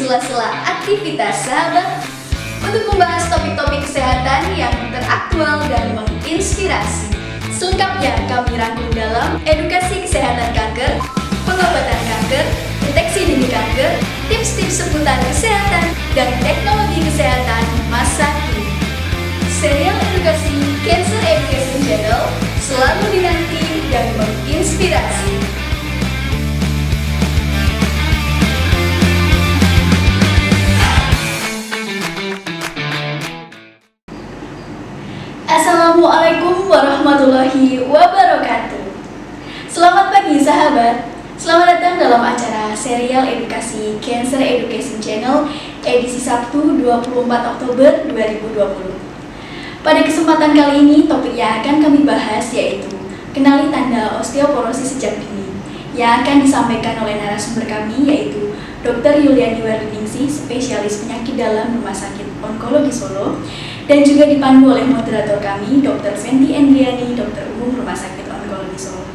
sela-sela aktivitas sahabat untuk membahas topik-topik kesehatan yang teraktual dan menginspirasi. Selengkapnya kami rangkum dalam edukasi kesehatan kanker, pengobatan kanker, deteksi dini kanker, tips-tips seputar kesehatan, dan teknologi kesehatan masa kini. Serial edukasi Cancer Education Channel selalu dinanti dan menginspirasi. Assalamualaikum warahmatullahi wabarakatuh. Selamat pagi sahabat. Selamat datang dalam acara serial edukasi Cancer Education Channel edisi Sabtu 24 Oktober 2020. Pada kesempatan kali ini topik yang akan kami bahas yaitu kenali tanda osteoporosis sejak dini yang akan disampaikan oleh narasumber kami yaitu Dr. Yuliani Wardiningsih, spesialis penyakit dalam Rumah Sakit Onkologi Solo, dan juga dipandu oleh moderator kami, Dr. Fenty Endriani, Dokter Umum Rumah Sakit Onkologi Solo.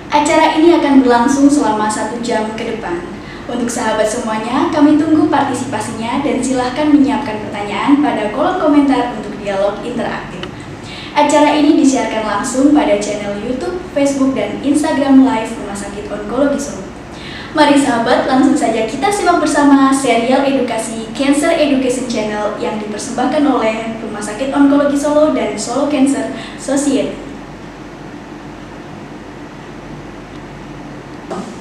Acara ini akan berlangsung selama 1 jam ke depan. Untuk sahabat semuanya, kami tunggu partisipasinya dan silahkan menyiapkan pertanyaan pada kolom komentar untuk dialog interaktif. Acara ini disiarkan langsung pada channel YouTube, Facebook, dan Instagram Live Rumah Sakit Onkologi Solo. Mari sahabat, langsung saja kita simak bersama serial edukasi Cancer Education Channel yang dipersembahkan oleh Rumah Sakit Onkologi Solo dan Solo Cancer Society.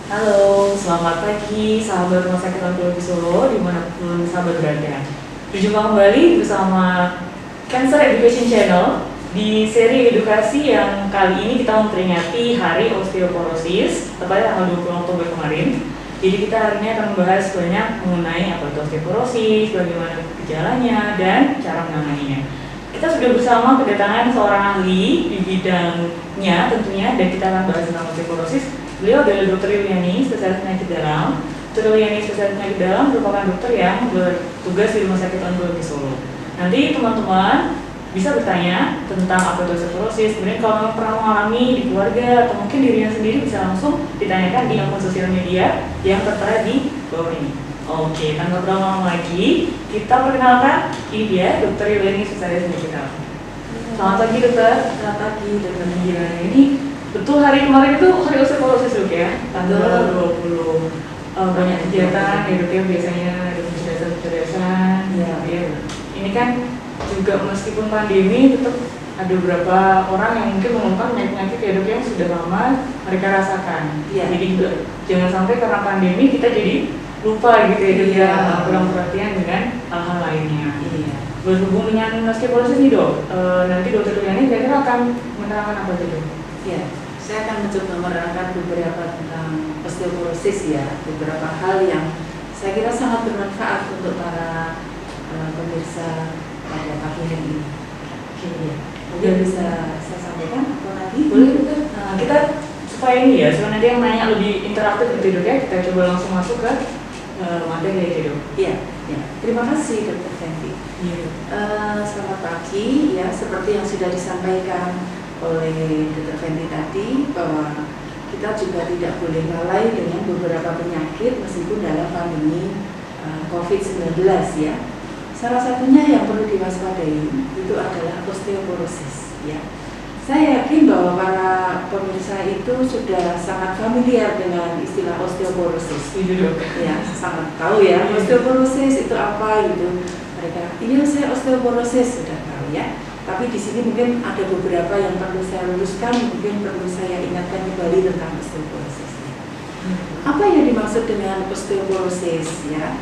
Halo, selamat pagi sahabat Rumah Sakit Onkologi Solo dimanapun sahabat berada. Berjumpa kembali bersama Cancer Education Channel di seri edukasi yang kali ini kita memperingati Hari Osteoporosis, tepatnya tanggal 20 Oktober kemarin. Jadi kita hari ini akan membahas banyak mengenai apa itu osteoporosis, bagaimana gejalanya, dan cara menanganinya. Kita sudah bersama kedatangan seorang ahli di bidangnya tentunya, dan kita akan bahas tentang osteoporosis. Beliau adalah Dr. Yuliani, spesialis penyakit dalam. Dr. Yuliani, spesialis penyakit dalam, merupakan dokter yang bertugas di Rumah Sakit Onkologi Solo. Nanti teman-teman bisa bertanya tentang apa itu osteoporosis. Kemudian kalau memang pernah mengalami di keluarga atau mungkin dirinya sendiri bisa langsung ditanyakan di akun sosial media yang tertera di bawah ini. Oke, tanpa berlama-lama lagi, kita perkenalkan ini dia Dr. Yuliani, spesialis penyakit dalam. Selamat pagi dokter. Selamat pagi dokter. Gimana ini? Betul hari kemarin itu hari osteoporosis dok ya? Tanggal 20. Banyak kegiatan ya dok ya, biasanya ada pencerdasan. Ya. Ini kan juga meskipun pandemi tetap ada beberapa orang yang mungkin mengungkap penyakit ya dok yang sudah lama mereka rasakan. Ya. Jadi jangan sampai karena pandemi kita jadi lupa gitu ya dok ya, kurang perhatian dengan hal-hal lainnya. Iya. Berhubung dengan osteoporosis nih dok, nanti dokter Yuliani kira-kira akan menerangkan apa itu dok? Ya, saya akan mencoba menerangkan beberapa tentang osteoporosis ya, beberapa hal yang saya kira sangat bermanfaat untuk para pemirsa pada pagi hari ini. Oke, ya. Mungkin bisa saya sampaikan atau nanti boleh betul. Nah, kita supaya ini ya, supaya nanti yang nanya lebih interaktif gitu dok ya, kita coba langsung masuk ke materi aja dok. Iya, ya. Terima kasih Dr. Fenty. Iya. Selamat pagi ya, seperti yang sudah disampaikan oleh Dr. Fenty tadi bahwa kita juga tidak boleh lalai dengan beberapa penyakit meskipun dalam pandemi COVID-19 ya. Salah satunya yang perlu diwaspadai itu adalah osteoporosis ya. Saya yakin bahwa para pemirsa itu sudah sangat familiar dengan istilah osteoporosis. Ya, sangat tahu ya osteoporosis itu apa gitu. Mereka, iya saya osteoporosis sudah tahu ya. Tapi di sini mungkin ada beberapa yang perlu saya luruskan, mungkin perlu saya ingatkan kembali tentang osteoporosis. Apa yang dimaksud dengan osteoporosis ya?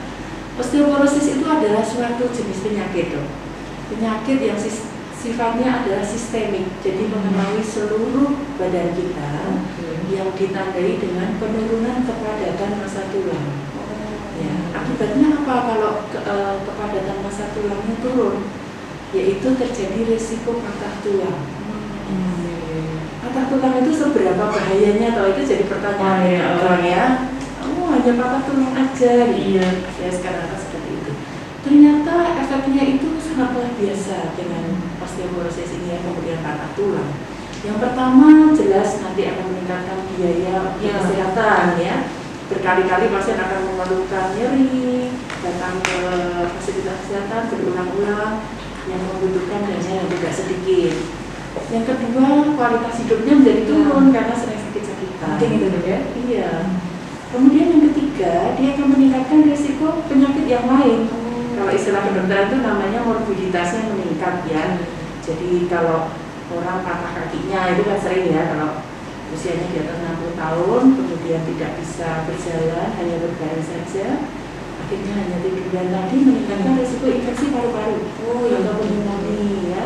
Osteoporosis itu adalah suatu jenis penyakit dok. Penyakit yang sifatnya adalah sistemik, jadi mengenai seluruh badan kita yang ditandai dengan penurunan kepadatan massa tulang. Ya, akibatnya apa kalau kepadatan massa tulangnya turun? Yaitu terjadi risiko patah tulang. Patah tulang itu seberapa bahayanya? Atau itu jadi pertanyaan orang ya? Oh, hanya patah tulang aja. Iya, ya sekarang seperti itu. Ternyata efeknya itu sangat luar biasa dengan osteoporosis ini ya, kemudian patah tulang. Yang pertama jelas nanti akan meningkatkan biaya kesehatan ya. Berkali-kali pasien akan mengeluhkan nyeri, datang ke fasilitas kesehatan berulang-ulang, yang membutuhkan dana yang tidak sedikit. Yang kedua, kualitas hidupnya menjadi turun karena sering sakit-sakitan. Penting itu dok ya? Iya. Kemudian yang ketiga, dia akan meningkatkan risiko penyakit yang lain. Kalau istilah kedokteran itu namanya morbiditasnya meningkat ya. Jadi kalau orang patah kakinya itu kan sering ya, kalau usianya di atas 60 tahun, kemudian tidak bisa berjalan, hanya berbaring saja, akhirnya hanya tiduran, tadi meningkatkan risiko infeksi paru-paru atau pneumonia ya,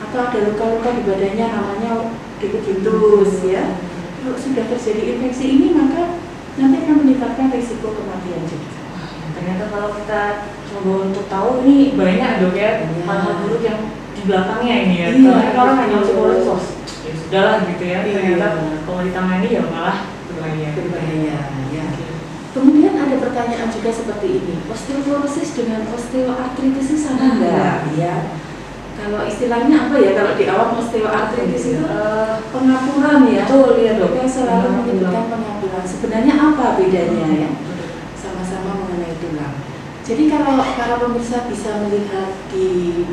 atau ada luka-luka di badannya namanya decubitus ya. Kalau sudah terjadi infeksi ini maka nanti akan meningkatkan risiko kematian juga. Ternyata kalau kita coba untuk tahu ini banyak dok ya hal-hal buruk yang di belakangnya ini ya. Kalau orang hanya osteoporosis, ya sudahlah gitu ya. Ternyata kalau ditangani ya malah berbahaya. Ya. Kemudian ada pertanyaan juga seperti ini, osteoporosis dengan osteoartritis itu sama enggak? Ya. Kalau istilahnya apa ya? Kalau di awam osteoartritis itu pengapuran ya. Betul ya dok. Kita selalu menyebutkan pengapuran. Sebenarnya apa bedanya ya? Sama-sama mengenai tulang. Jadi kalau para pemirsa bisa melihat di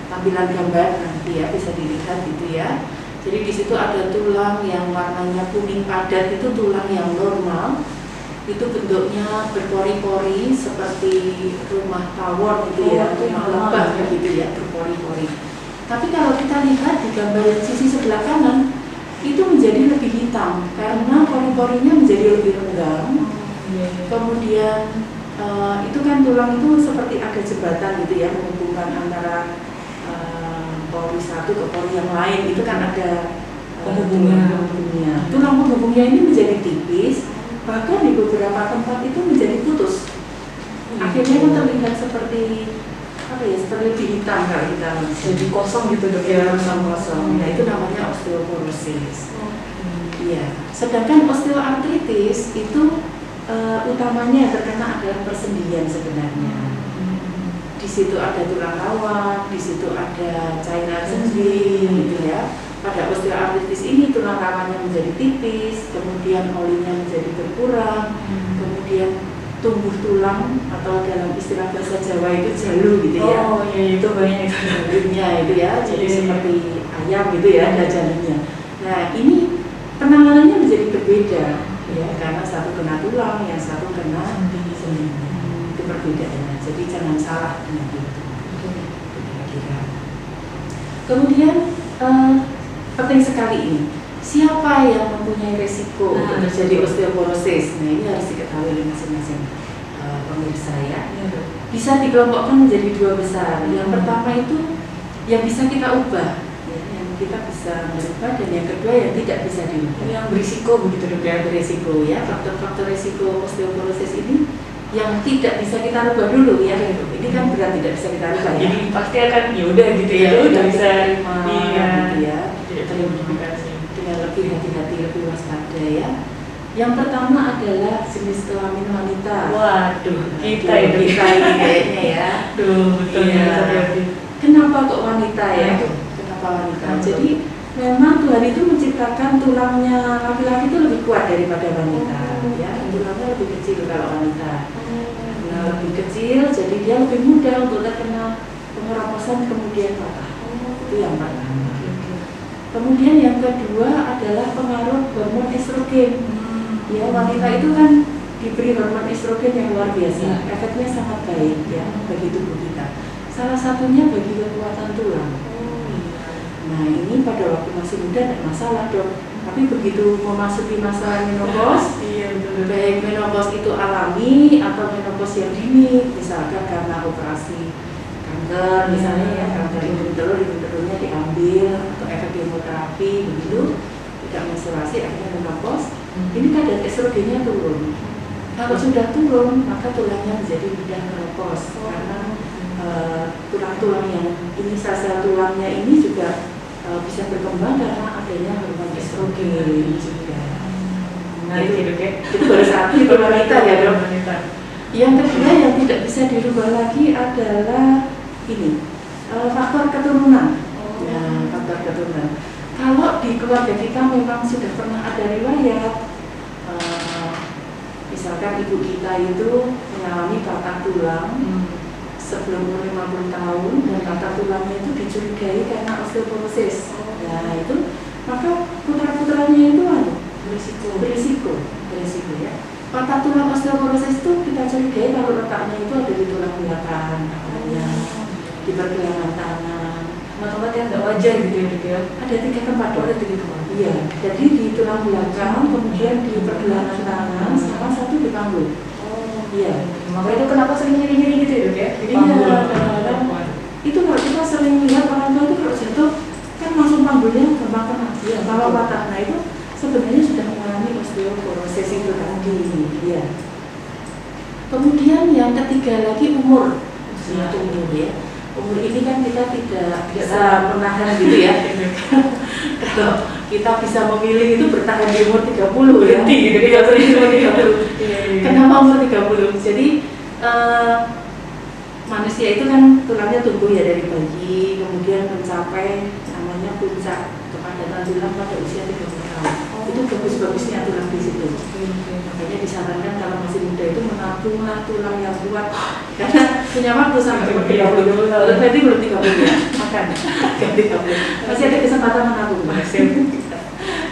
tampilan gambar nanti ya, bisa dilihat gitu ya. Jadi di situ ada tulang yang warnanya kuning padat, itu tulang yang normal. Itu bentuknya berpori-pori seperti rumah tawon gitu ya, rumah lebah gitu ya, berpori-pori. Tapi kalau kita lihat di gambar yang sisi sebelah kanan, itu menjadi lebih hitam karena pori-porinya menjadi lebih renggang. Kemudian itu kan tulang itu seperti ada jembatan gitu ya, menghubungkan antara pori satu ke pori yang lain, itu kan ada penghubungnya. Tulang penghubungnya ini menjadi tipis, bahkan di beberapa tempat itu menjadi putus. Akhirnya kan terlihat seperti apa ya, seperti lebih hitam kalau kita Jadi kosong gitu dok ya, kosong. Nah itu namanya osteoporosis. Iya. Sedangkan osteoartritis itu utamanya yang terkena adalah persendian sebenarnya. Di situ ada tulang rawan, di situ ada cairan sendi, gitu ya. Pada osteoartritis ini tulang rawannya menjadi tipis, kemudian olinya menjadi berkurang, kemudian tumbuh tulang atau dalam istilah bahasa Jawa itu jalu gitu ya. Oh iya itu banyak itu. Jalurnya itu ya, jadi seperti ayam gitu ya, ada jalurnya. Nah ini penanganannya menjadi berbeda ya, karena satu kena tulang, yang satu kena sendi. Itu perbedaannya. Jadi jangan salah dengan itu. Kemudian penting sekali ini, siapa yang mempunyai resiko untuk terjadi osteoporosis? Nah ini harus diketahui oleh masing-masing pemirsa ya. Bisa dikelompokkan menjadi dua besar. Yang pertama itu yang bisa kita ubah, ya, yang kita bisa merubah, dan yang kedua yang tidak bisa diubah. Yang berisiko begitu dok ya. Berisiko ya, faktor-faktor risiko osteoporosis ini yang tidak bisa kita rubah dulu ya. Ini kan berat tidak bisa kita rubah ya. Jadi pasti akan ya udah gitu ya, udah bisa iya gitu ya. Tidak termodifikasi. Dengan lebih hati-hati, lebih waspada ya. Yang pertama adalah jenis kelamin wanita. Waduh, kita ini kayaknya ya. Betul ya. Kenapa kok wanita ya? Kenapa wanita? Jadi memang Tuhan itu menciptakan tulangnya laki-laki itu lebih kuat daripada wanita. Ya, tulangnya lebih kecil kalau wanita. Nah, lebih kecil, jadi dia lebih mudah untuk terkena pengeroposan kemudian patah. Itu yang pertama. Kemudian yang kedua adalah pengaruh hormon estrogen. Ya, wanita itu kan diberi hormon estrogen yang luar biasa. Efeknya sangat baik ya bagi tubuh kita. Salah satunya bagi kekuatan tulang. Nah, ini pada waktu masih muda tidak masalah dok. Tapi begitu memasuki masa menopause, baik menopause itu alami atau menopause yang dini, misalkan karena operasi kanker, misalnya ya kanker imun telurnya diambil atau efek kemoterapi begitu, tidak menstruasi akhirnya menopause, ini kadar estrogennya turun. Kalau sudah turun, maka tulangnya menjadi mudah keropos karena tulang-tulang yang ini sel-sel tulangnya ini juga bisa berkembang karena adanya hormon estrogen juga. Nah itu ya. Itu baru satu itu wanita ya dok. Yang kedua yang tidak bisa dirubah lagi adalah ini faktor keturunan. Nah, faktor keturunan. Kalau di keluarga kita memang sudah pernah ada riwayat, misalkan ibu kita itu mengalami patah tulang sebelum umur 50 tahun dan patah tulangnya itu dicurigai karena osteoporosis. Nah itu maka putra-putranya itu berisiko ya. Patah tulang osteoporosis itu kita curigai kalau letaknya itu ada di tulang belakang, di pergelangan tangan. Tempat yang tidak wajar gitu ya dok ya. Ada 3 tempat dok. Ada 3 tempat. Iya, jadi di tulang belakang, kemudian di pergelangan tangan, sama satu di panggul. Iya. Makanya itu kenapa sering nyeri-nyeri gitu ya dok ya? Di panggul. Itu kalau kita sering lihat orang tua itu kalau jatuh kan langsung panggulnya gampang kena. Iya. Kalau patah, nah itu sebenarnya sudah mengalami osteoporosis itu tadi. Iya. Kemudian yang ketiga lagi umur. Umur ya. Umur ini kan kita tidak bisa menahan gitu ya. Kalau kita bisa memilih itu bertahan di umur 30 ya. Jadi umur 30. Kenapa umur 30? Jadi manusia itu kan tulangnya tumbuh ya dari bayi, kemudian mencapai namanya puncak kepadatan tulang pada usia 30 tahun. Itu bagus-bagusnya tulang di situ. Makanya disarankan kalau masih muda itu menabunglah tulang yang kuat karena punya waktu sampai umur 30. Kalau berarti belum 30 ya, makan 30. Masih ada kesempatan menabung.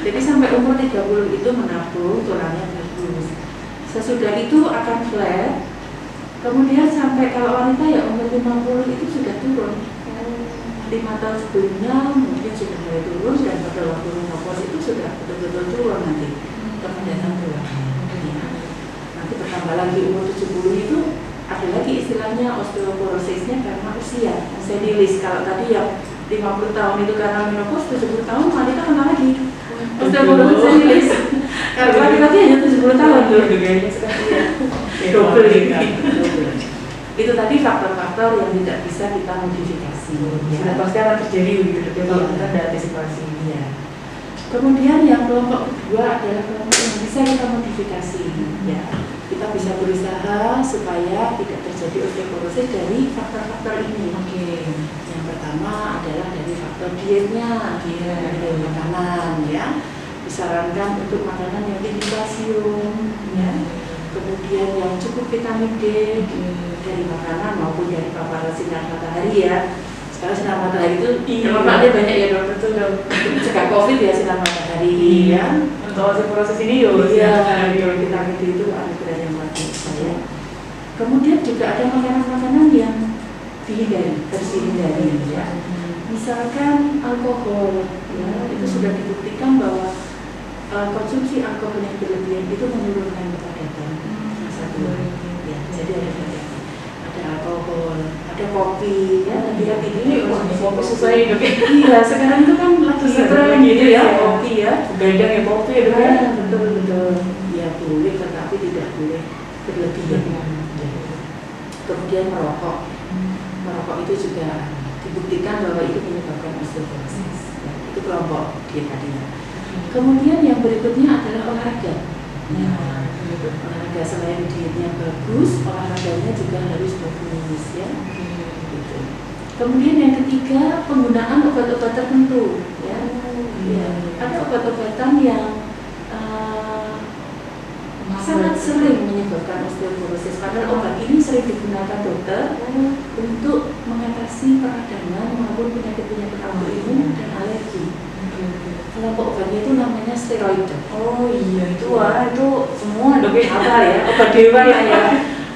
Jadi sampai umur 30 itu menabung tulangnya bagus. Sesudah itu akan flat. Kemudian sampai kalau wanita ya umur 50 itu sudah turun. 5 tahun sebelumnya mungkin sudah mulai turun dan pada waktu menopause itu sudah betul-betul turun nanti kepadatan tulang. Nanti bertambah lagi umur 70 itu ada lagi istilahnya osteoporosisnya karena usia senilis. Kalau tadi yang 50 tahun itu karena menopause, 70 tahun wanita kena lagi osteoporosis senilis. Kalau laki-laki hanya 70 tahun tuh. Double ini. Itu tadi faktor-faktor yang tidak bisa kita modifikasi. Sudah pasti akan terjadi begitu kalau kita tidak antisipasi. Ya. Kemudian yang kelompok kedua adalah kelompok yang bisa kita modifikasi. Ya. Kita bisa berusaha supaya tidak terjadi osteoporosis dari faktor-faktor ini. Yang pertama adalah dari faktor dietnya, dari makanan ya. Disarankan untuk makanan yang tinggi kalsium ya. Kemudian yang cukup vitamin D dari makanan maupun dari paparan sinar matahari ya. Sekarang sinar matahari itu manfaatnya banyak ya dok. Betul dok. Cegah COVID ya sinar matahari ya. Untuk osteoporosis ini vitamin D itu ada peran yang luar biasa ya. Kemudian juga ada makanan-makanan yang dihindari, harus dihindari ya. Misalkan alkohol ya, itu sudah dibuktikan bahwa konsumsi alkohol yang berlebihan itu menurunkan kepadatan masa tua. Ya, jadi ada alkohol, ada kopi, ya. Hati-hati ini kopi susah hidup. Iya, sekarang itu kan lagi tren gitu ya, kopi ya. Begadang ya kopi ya dok ya. Betul. Ya boleh, tetapi tidak boleh berlebihan. Kemudian merokok. Merokok itu juga dibuktikan bahwa itu menyebabkan osteoporosis. Ya, itu kelompok dia tadinya. Kemudian yang berikutnya adalah olahraga. Olahraga selain dietnya bagus, olahraganya juga harus bagus ya. Gitu. Kemudian yang ketiga penggunaan obat-obat tertentu. Ya. Ada obat-obatan yang sangat sering menyebabkan osteoporosis. Padahal obat ini sering digunakan dokter untuk mengatasi peradangan maupun penyakit-penyakit autoimun dan alergi. Kelompok obatnya itu namanya steroid. Oh iya itu itu semua dok ya. Apa ya? Obat dewa ya.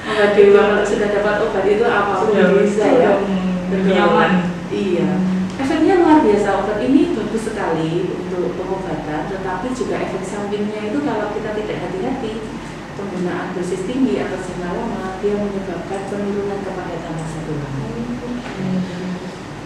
Obat dewa kalau sudah dapat obat itu apa sudah bisa ya. Nyaman. Iya. Efeknya luar biasa. Obat ini bagus sekali untuk pengobatan, tetapi juga efek sampingnya itu kalau kita tidak hati-hati, penggunaan dosis tinggi atau jangka lama dia menyebabkan penurunan kepadatan masa tulang.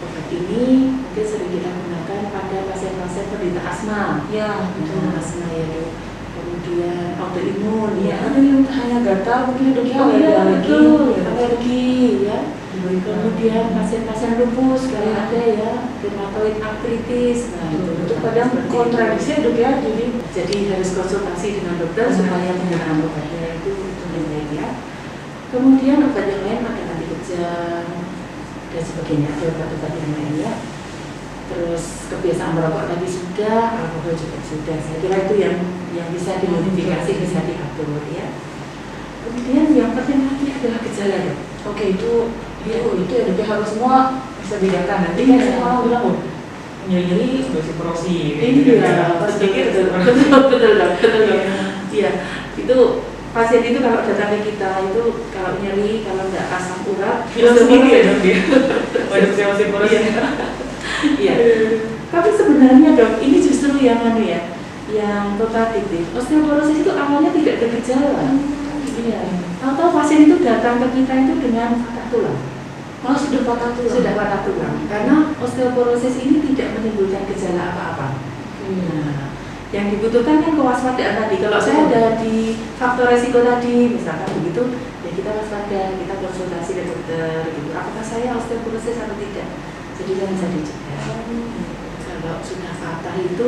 Obat ini mungkin sering kita gunakan pada pasien-pasien penderita asma. Ya, Asma ya dok. Kemudian autoimun ya. Ada yang hanya gatal mungkin dok ya. Alergi ya. Kemudian pasien-pasien lupus kalian ada ya, rheumatoid arthritis. Nah itu kadang kontradiksi dok ya. Jadi harus konsultasi dengan dokter supaya penggunaan obatnya itu lebih baik ya. Kemudian obat yang lain ada anti kejang dan sebagainya, ada obat-obat yang lain ya. Terus kebiasaan merokok tadi sudah, alkohol juga sudah. Saya kira itu yang bisa dimodifikasi, bisa diatur ya. Kemudian yang penting lagi adalah gejala dok. Oke, itu ya dok, harus semua bisa bedakan. Nanti kan semua orang bilang, oh nyeri osteoporosis. Iya, sedikit betul dok. Iya, itu pasien itu kalau datang ke kita itu kalau nyeri, kalau nggak asam urat, hilang sendiri ya dok dia. Waduh, osteoporosis. Iya. Tapi sebenarnya dok, ini justru yang yang kontradiktif. Osteoporosis itu awalnya tidak ada gejala. Iya. Tahu-tahu pasien itu datang ke kita itu dengan patah tulang. Malah sudah patah tulang. Sudah patah tulang. Karena osteoporosis ini tidak menimbulkan gejala apa-apa. Nah, yang dibutuhkan kan kewaspadaan tadi. Kalau saya ada di faktor resiko tadi, misalkan begitu, ya kita waspada, kita konsultasi ke dokter. Gitu. Apakah saya osteoporosis atau tidak? Jadi kan bisa dicegah. Kalau sudah patah itu,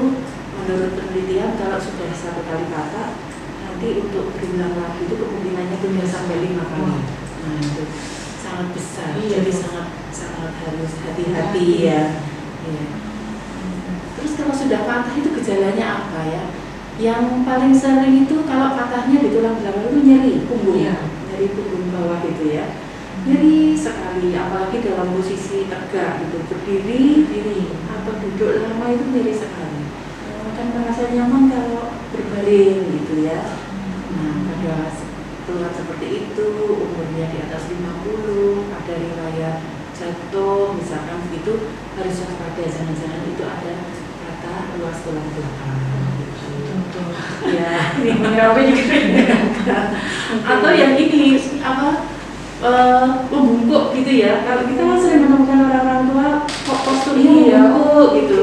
menurut penelitian, kalau sudah 1 kali patah, nanti untuk berulang lagi itu kemungkinannya 3 sampai 5 kali. Nah itu sangat besar. Jadi sangat harus hati-hati ya. Iya. Terus kalau sudah patah itu gejalanya apa ya? Yang paling sering itu kalau patahnya di tulang belakang itu nyeri punggung, nyeri punggung bawah gitu ya. Nyeri sekali, apalagi dalam posisi tegak gitu, berdiri, atau duduk lama itu nyeri sekali. Dan merasa nyaman kalau berbaring gitu ya. Nah, pada keluar seperti itu, umurnya di atas 50, ada riwayat jatuh, misalkan begitu, harus waspada, jangan-jangan itu ada patah ruas tulang belakang. Gitu. Ya, ini mengenai juga. Atau yang ini membungkuk gitu ya. Kalau kita kan sering menemukan orang-orang tua kok posturnya membungkuk gitu.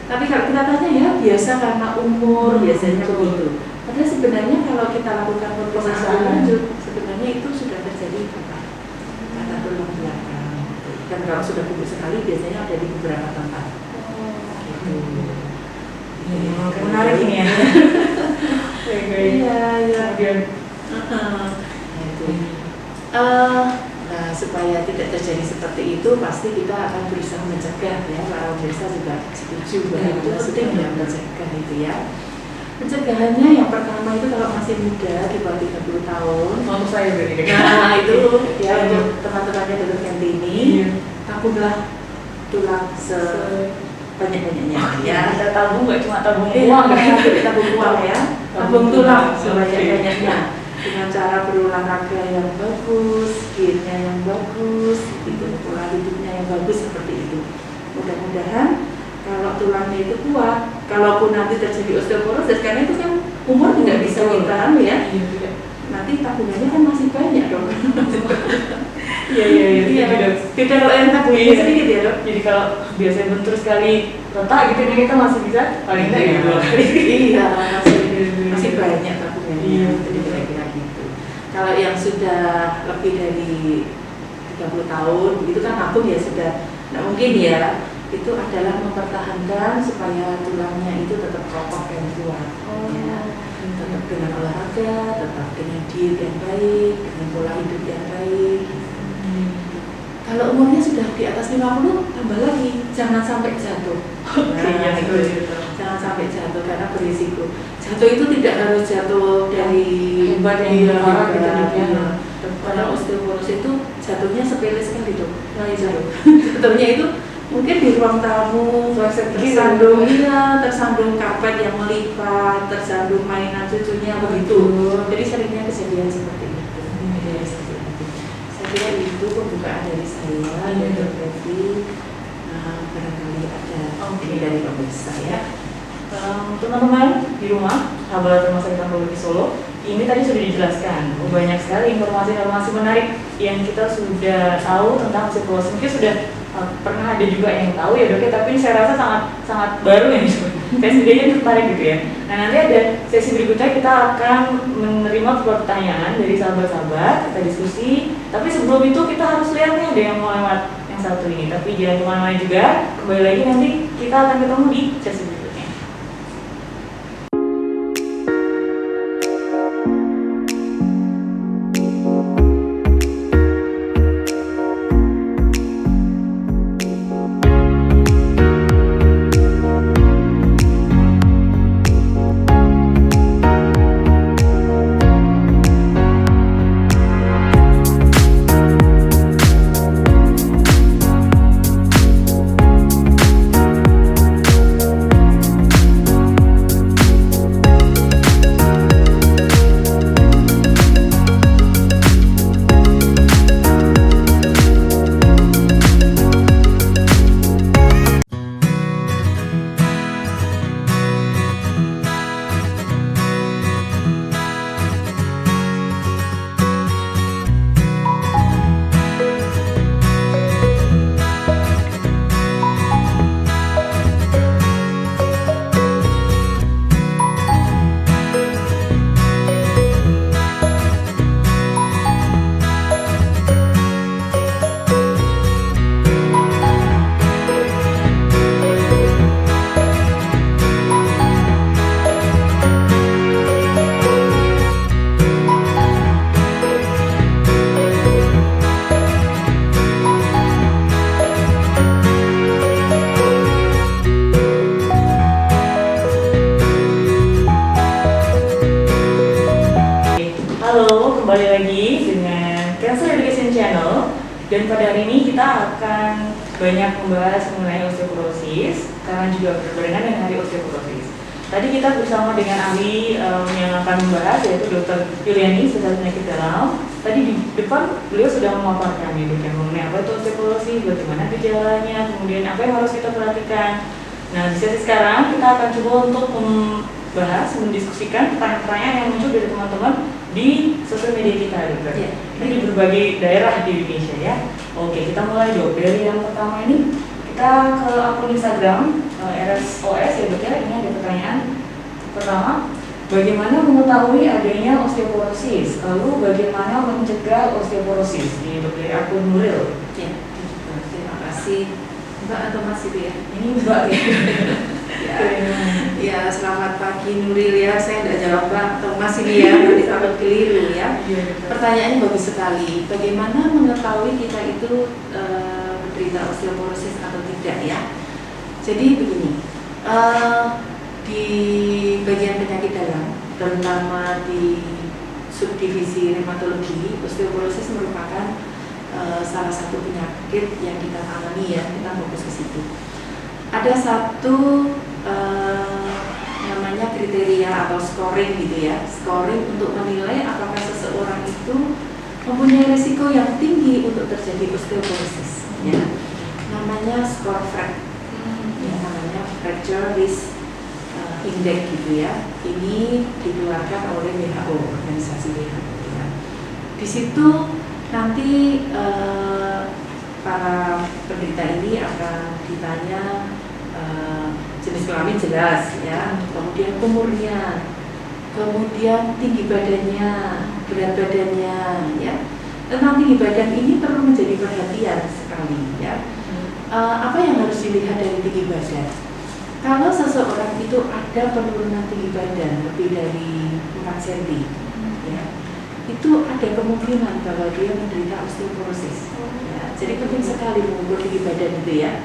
Tapi kalau kita tanya ya biasa karena umur biasanya begitu. Padahal sebenarnya kalau kita lakukan pemeriksaan lanjut, sebenarnya itu sudah terjadi patah tulang belakang. Dan kalau sudah bungkuk sekali biasanya ada di beberapa tempat. Gitu. Menarik ini ya. Iya. Nah, supaya tidak terjadi seperti itu, pasti kita akan berusaha mencegah ya. Para pemirsa juga setuju bahwa itu penting ya mencegah itu ya. Pencegahannya yang pertama itu kalau masih muda di bawah 30 tahun. Untuk saya berarti. Nah itu ya untuk teman-temannya dokter Kenti ini, tabunglah tulang sebanyak-banyaknya ya. Kita tabung nggak cuma tabung uang, uang, tabung uang ya, tabung tulang sebanyak-banyaknya dengan cara berolahraga yang bagus, dietnya yang bagus, gitu, pola hidupnya yang bagus seperti itu. Mudah-mudahan kalau tulangnya itu kuat, kalaupun nanti terjadi osteoporosis, karena itu kan umur tidak bisa kita ya, nanti tabungannya kan masih banyak dong. Iya. Tidak kalau yang tabungannya sedikit ya dok. Jadi kalau biasanya bentur sekali retak gitu, jadi kita masih bisa paling tidak ya 2 kali. Iya, masih banyak tabungannya. Iya. Jadi kira-kira gitu. Kalau yang sudah lebih dari 30 tahun, itu kan tabung ya sudah, nah mungkin ya itu adalah mempertahankan supaya tulangnya itu tetap kokoh dan kuat. Ya. Tetap dengan olahraga, tetap dengan diet yang baik, dengan pola hidup yang baik. Kalau umurnya sudah di atas 50, tambah lagi, jangan sampai jatuh. Jangan sampai jatuh karena berisiko. Jatuh itu tidak harus jatuh dari hebat yang parah gitu ya. Karena osteoporosis itu jatuhnya sepele sekali dok. Jatuhnya itu mungkin di ruang tamu, tersandung karpet yang melipat, tersandung mainan cucunya begitu. Jadi seringnya kejadian seperti itu. Saya kira itu pembukaan dari saya dan Dokter. Barangkali ada ini dari pemirsa ya. Teman-teman di rumah, sahabat Rumah Sakit Onkologi Solo, ini tadi sudah dijelaskan. Banyak sekali informasi-informasi menarik yang kita sudah tahu tentang osteoporosis. Mungkin sudah pernah ada juga yang tahu ya dok ya, tapi saya rasa sangat baru ya. Saya sendiri tertarik gitu ya. Nah nanti ada sesi berikutnya kita akan menerima pertanyaan dari sahabat-sahabat, kita diskusi. Tapi sebelum itu kita harus lihat nih ada yang mau lewat yang satu ini. Tapi jangan kemana-mana juga, kembali lagi nanti kita akan ketemu di sesi berikutnya. Dan pada hari ini kita akan banyak membahas mengenai osteoporosis karena juga berbarengan dengan hari osteoporosis. Tadi kita bersama dengan ahli yang akan membahas, yaitu Dr. Yuliani, spesialis penyakit dalam. Tadi di depan beliau sudah memaparkan mengenai apa itu osteoporosis, bagaimana gejalanya, kemudian apa yang harus kita perhatikan. Nah, di sesi sekarang kita akan coba untuk membahas, mendiskusikan pertanyaan-pertanyaan yang muncul dari teman-teman di sosial media kita, Dokter. Ya. Di berbagai daerah di Indonesia ya. Oke, kita mulai dong dari yang pertama ini. Kita ke akun Instagram RSOS ya Dok ya. Ini ada pertanyaan pertama, bagaimana mengetahui adanya osteoporosis? Lalu bagaimana mencegah osteoporosis? Ini Dok dari akun Nuril. Ya, terima kasih Mbak atau Mas itu ya? Ini Mbak ya. Ya, selamat pagi Nuril ya. Saya tidak jawab Mbak atau Mas ini ya, nanti takut keliru ya. Pertanyaannya bagus sekali. Bagaimana mengetahui kita itu menderita osteoporosis atau tidak ya? Jadi begini, di bagian penyakit dalam, terutama di subdivisi rheumatologi, osteoporosis merupakan salah satu penyakit yang kita tangani ya, kita fokus ke situ. Ada satu namanya kriteria atau scoring gitu ya, scoring untuk menilai apakah seseorang itu mempunyai risiko yang tinggi untuk terjadi osteoporosis ya. Namanya score FRAC ya, namanya Fracture Risk Index gitu ya. Ini dikeluarkan oleh WHO, organisasi WHO ya. Di situ nanti para penderita ini akan ditanya jenis kelamin jelas ya, kemudian umurnya, kemudian tinggi badannya, berat badannya ya. Tentang tinggi badan ini perlu menjadi perhatian sekali ya. Apa yang harus dilihat dari tinggi badan? Kalau seseorang itu ada penurunan tinggi badan lebih dari 4 cm ya, itu ada kemungkinan bahwa dia menderita osteoporosis ya. Jadi penting sekali mengukur tinggi badan itu ya.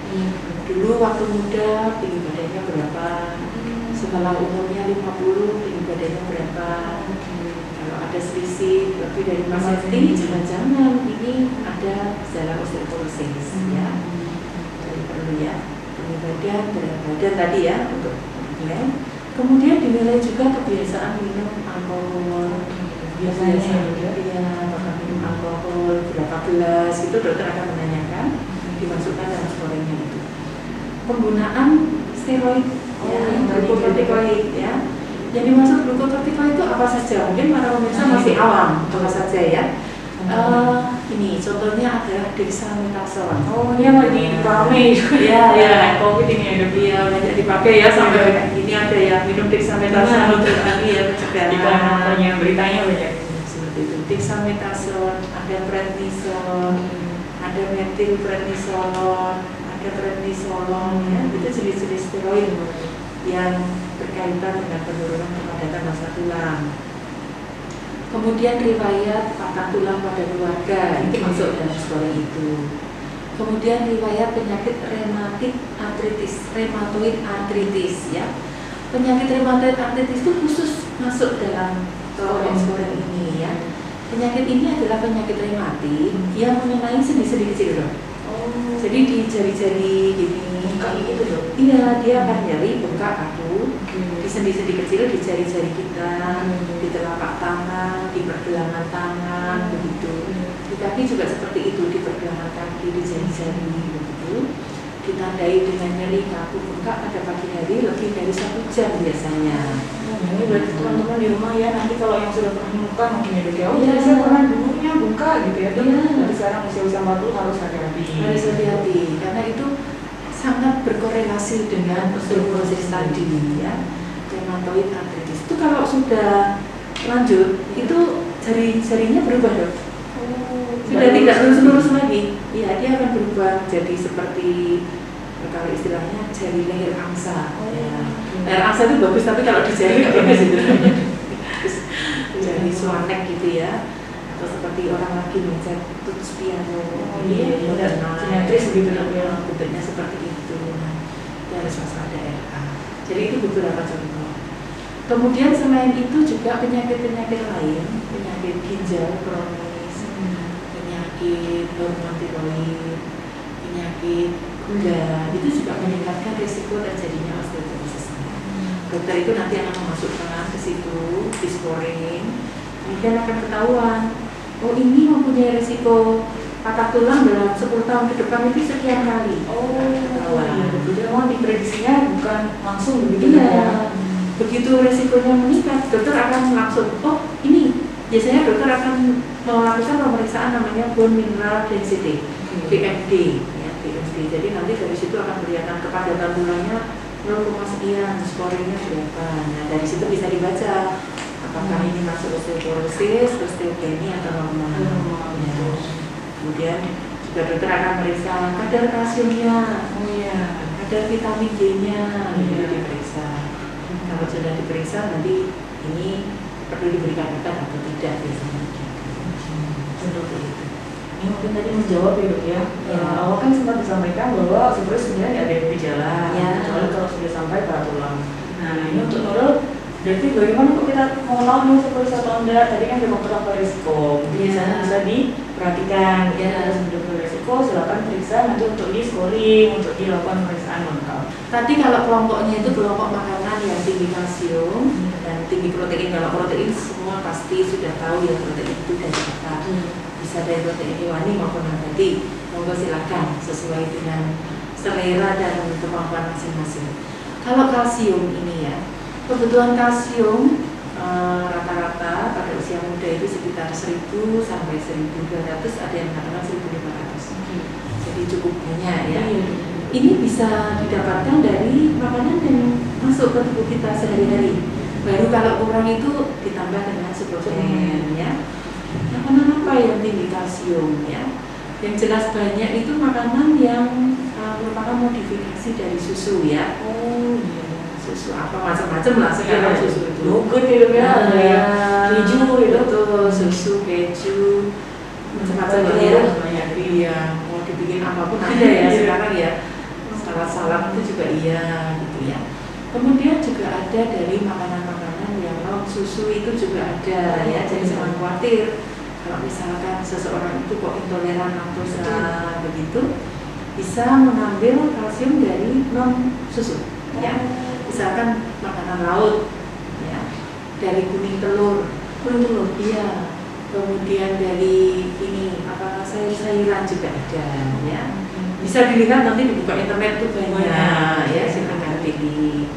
Dulu waktu muda tinggi badannya berapa, setelah umurnya 50 tinggi badannya berapa. Kalau ada selisih lebih dari 5 cm, jangan-jangan ini ada gejala osteoporosis ya. Jadi perlu ya, tinggi badan, berat badan tadi ya untuk dinilai. Kemudian dinilai juga kebiasaan minum alkohol. Biasanya ya, apakah minum alkohol berapa gelas itu dokter akan menanyakan, dimasukkan dalam scoringnya itu. Penggunaan steroid ya, glukokortikoid ya. Yang dimaksud glukokortikoid itu apa saja? Mungkin para pemirsa masih awam apa saja ya. Ini contohnya adalah dexamethasone. Oh, ini yang lagi dipakai ya, COVID ini ada. Iya, banyak dipakai ya sampai ini ada ya, minum dexamethasone untuk ya pencegahan. Iklan beritanya banyak Seperti itu. Dexamethasone, ada prednisone, ada metilprednisolone, ada prednisolone ya. Itu jenis-jenis steroid yang berkaitan dengan penurunan kepadatan massa tulang. Kemudian riwayat patah tulang pada keluarga itu masuk dalam scoring itu. Kemudian riwayat penyakit rematik artritis, rheumatoid arthritis ya. Penyakit rheumatoid arthritis itu khusus masuk dalam scoring ini ya. Penyakit ini adalah penyakit rematik yang mengenai sendi-sendi kecil dong. Jadi di jari-jari gini, bengkak gitu loh. Iya, dia akan nyeri bengkak kaku di sendi-sendi kecil, di jari-jari kita, di telapak tangan, di pergelangan tangan, begitu. Di kaki juga seperti itu, di pergelangan kaki, di jari-jari, begitu. Ditandai dengan nyeri kaku bengkak pada pagi hari lebih dari 1 jam biasanya. Ini berarti teman-teman di rumah ya, nanti kalau yang sudah pernah menemukan mungkin ya dok ya, Iya. saya pernah dulunya buka gitu ya, Iya. tapi sekarang usia-usia 40 harus hati-hati. Harus hati-hati karena itu sangat berkorelasi dengan osteoporosis tadi ya, rheumatoid arthritis. Itu kalau sudah lanjut itu jari-jarinya berubah dok. Sudah tidak lurus-lurus lagi. Iya, dia akan berubah jadi seperti kalau istilahnya jari leher angsa. Ya. Leher angsa itu bagus tapi kalau di jari nggak bagus itu. Jari swanek gitu ya. Atau seperti orang lagi mencet tuts piano. Simetris gitu ya. Bentuknya seperti itu. Nah, itu harus waspada RA. Jadi itu beberapa contoh. Kemudian selain itu juga penyakit-penyakit lain, penyakit ginjal kronis, penyakit penyakit hormon tiroid, penyakit gula, itu juga meningkatkan risiko terjadinya osteoporosis. Dokter itu nanti akan memasukkan ke situ, di scoring, kemudian akan ketahuan, oh ini mempunyai risiko patah tulang dalam 10 tahun ke depan itu sekian kali. Jadi memang diprediksinya bukan langsung begitu ya. Begitu resikonya meningkat, dokter akan langsung, oh ini biasanya dokter akan melakukan pemeriksaan namanya bone mineral density, BMD, ya, BMD. Jadi nanti dari situ akan kelihatan kepadatan tulangnya 0, sekian, scoringnya berapa. Nah dari situ bisa dibaca apakah ini masuk osteoporosis, osteopenia atau normal. Ya. Kemudian juga dokter akan meriksa kadar kalsiumnya, kadar vitamin D-nya, diperiksa. Kalau sudah diperiksa nanti ini perlu diberikan obat atau tidak biasanya. Ini mungkin tadi menjawab ya dok ya. Awal kan sempat disampaikan bahwa sebenarnya tidak ada gejala, kecuali kalau sudah sampai pada tulang. Nah ini untuk Nurul, berarti bagaimana kok kita mau tahu nih seperti atau enggak? Tadi kan ada faktor risiko, biasanya bisa diperhatikan. Sudah berisiko, silakan periksa nanti untuk di scoring, untuk dilakukan pemeriksaan lengkap. Tadi kalau kelompoknya itu kelompok makanan yang tinggi kalsium dan tinggi protein. Kalau protein semua pasti sudah tahu ya, protein itu dari apa. Bisa dari protein hewani maupun nabati. Monggo silakan sesuai dengan selera dan kemampuan masing-masing. Kalau kalsium ini ya, kebutuhan kalsium rata-rata pada usia muda itu sekitar 1000 sampai 1200, ada yang mengatakan 1500. Jadi cukup banyak ya. Ini bisa didapatkan dari makanan yang masuk ke tubuh kita sehari-hari. Baru kalau kurang itu ditambah dengan suplemen ya. Makanan apa yang tinggi kalsium ya? Yang jelas banyak itu makanan yang merupakan modifikasi dari susu ya. Susu apa macam-macam lah sekarang susu itu. Yogurt gitu ya, keju gitu, susu, keju, macam-macam banyak. Iya, mau dibikin apapun ada ya sekarang ya. Salad itu juga iya gitu ya. Kemudian juga ada dari makanan-makanan yang non susu itu juga ada ya. Jadi jangan khawatir kalau misalkan seseorang itu kok intoleran laktosa begitu, bisa mengambil kalsium dari non susu ya. Misalkan makanan laut ya, dari kuning telur iya. Kemudian dari ini apa sayur-sayuran juga ada ya. Bisa dilihat nanti dibuka internet tuh banyak ya, silakan pilih.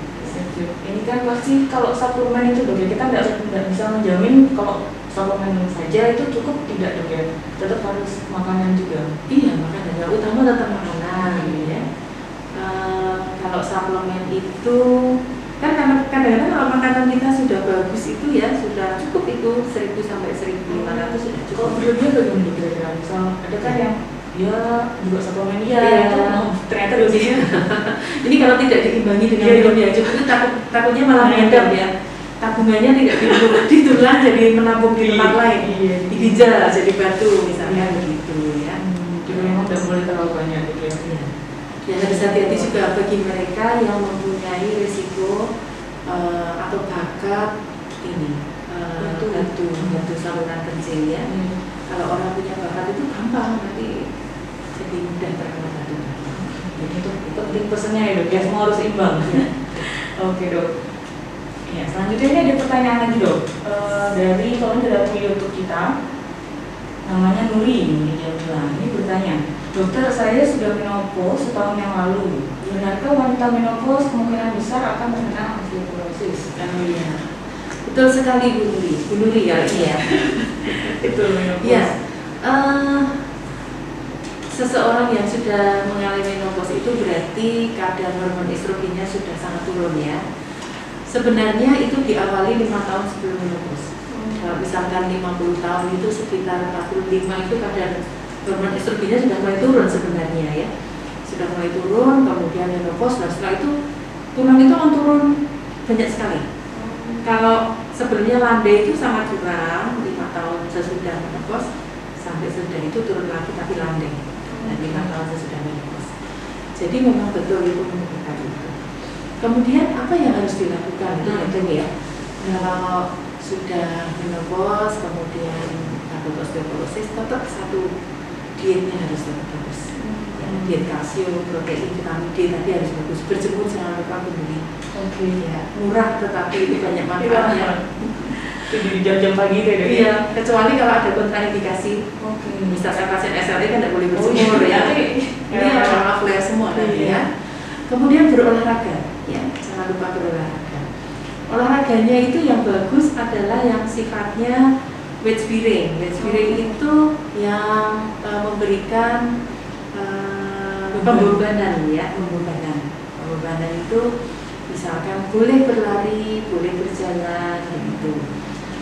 Ini kan pasti kalau suplemen itu dok ya, kita tidak bisa menjamin kalau suplemen saja itu cukup, tidak dok ya, tetap harus makanan juga. Iya, makanan yang utama tetap makanan ya. Kalau suplemen itu kan kadang-kadang kalau makanan kita sudah bagus itu ya sudah cukup, itu 1000 sampai 1500 sudah cukup. Kalau berlebihan bagaimana dok kira-kira? Misal ada kan yang dia juga suplemen ternyata dosisnya ini kalau tidak diimbangi dengan minum yang cukup itu takutnya malah mengendap ya, tabungannya tidak di tulang jadi menampung di tempat lain, di ginjal jadi batu misalnya begitu ya. Jadi memang tidak boleh terlalu banyak gitu ya. Dan harus hati-hati juga bagi mereka yang mempunyai risiko atau bakat ini batu saluran kencing ya. Kalau orang punya bakat itu gampang nanti jadi mudah terkena batu. Jadi itu penting pesannya ya dok ya, semua harus imbang. Oke dok. Ya, selanjutnya ini ada pertanyaan lagi dok. Dari akun YouTube kita, namanya Nuri ini bertanya, dokter saya sudah menopause setahun yang lalu. Benarkah wanita menopause kemungkinan besar akan terkena osteoporosis? Betul sekali Bu Nuri ya. Itu menopause. Ya, seseorang yang sudah mengalami menopause itu berarti kadar hormon estrogennya sudah sangat turun ya. Sebenarnya itu diawali 5 tahun sebelum menopause. Kalau misalkan 50 tahun itu sekitar 45 itu kadar hormon estrogennya sudah mulai turun sebenarnya ya. Sudah mulai turun, kemudian menopause, dan setelah itu tulang itu akan turun banyak sekali. Kalau sebelumnya landai itu sangat kurang, 5 tahun sesudah menopause sampai sudah itu turun lagi tapi landai, dan 5 tahun sesudah menopause. Jadi memang betul itu menunjukkan itu. Kemudian apa yang harus dilakukan itu ya? Kalau sudah menopause kemudian takut osteoporosis, tetap satu dietnya harus tetap bagus. Ya, diet kalsium, protein, vitamin D tadi harus bagus. Berjemur jangan lupa beli. Oke. Ya, murah tetapi itu banyak manfaatnya. Itu di jam-jam pagi itu ya dok? Iya, kecuali kalau ada kontraindikasi. Oke. Misalnya pasien SLE kan tidak boleh berjemur ya. Ini malah flare semua tadi ya. Kemudian berolahraga, ya jangan lupa berolahraga. Olahraganya itu yang bagus adalah yang sifatnya weight bearing. Weight bearing itu yang memberikan pembebanan ya, pembebanan itu misalkan boleh berlari, boleh berjalan gitu.